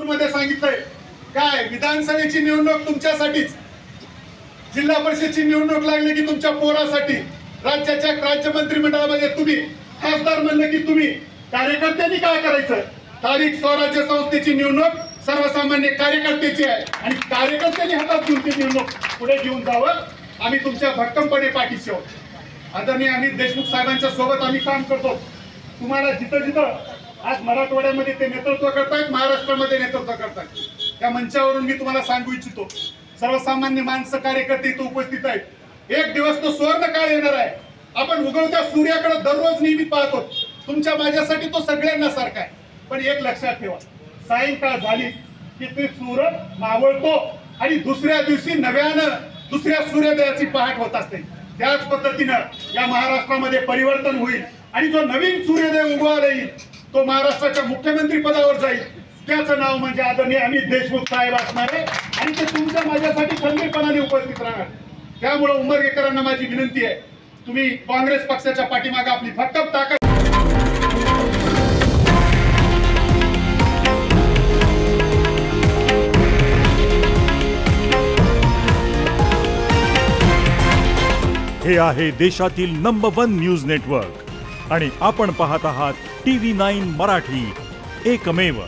मध्ये सांगितलंय काय विधानसभेची निवडणूक तुमच्यासाठीच, जिल्हा परिषदची निवडणूक लागली की तुमच्या पोरासाठी, राज्याच्या राज्य मंत्रिमंडळामध्ये तुम्ही खासदार म्हणलं की तुम्ही, कार्यकर्त्यांनी काय करायचं, स्थानिक स्वराज्य संस्थेची निवडणूक सर्वसामान्य कार्यकर्त्याची आहे आणि कार्यकर्त्यांनी हातात घेऊन ती निवडणूक पुढे घेऊन जावं, आम्ही तुमच्या भक्कमपणे पाठीशी आहोत। आदरणीय अमित देशमुख साहेबांच्या सोबत आम्ही काम करतो। तुम्हाला जिथं जिथं आज मराठवाड्यामध्ये ते नेतृत्व करतायत, महाराष्ट्रामध्ये नेतृत्व करतायत, त्या मंचावरून मी तुम्हाला सांगू इच्छितो, सर्वसामान्य माणसं कार्यकर्ते इथं उपस्थित आहेत। एक दिवस तो सुवर्ण काळ येणार आहे, आपण उगवत्या सूर्याकडे दररोज नेहमी पाहतो, तुमच्या माझ्यासाठी तो सगळ्यांना सारखा आहे, पण एक लक्षात ठेवा, सायंकाळ झाली की ते सूर्य मावळतो आणि दुसऱ्या दिवशी नव्यानं दुसऱ्या सूर्योदयाची पहाट होत असते। त्याच पद्धतीनं या महाराष्ट्रामध्ये परिवर्तन होईल आणि जो नवीन सूर्योदय उगवायला येईल तो महाराष्ट्राच्या मुख्यमंत्री पदावर जाईल, त्याचं नाव म्हणजे आदरणीय अमित देशमुख साहेब असणार आहे आणि ते तुमच्या माझ्यासाठी खंबीरपणाने उपस्थित राहणार। त्यामुळे उमरगेकरांना माझी विनंती आहे, तुम्ही काँग्रेस पक्षाच्या पाठीमागे आपली भक्कम ताकद हे आहे देशातील नंबर 1 न्यूज नेटवर्क आणि आपण पाहत आहात TV9 मराठी, एकमेव।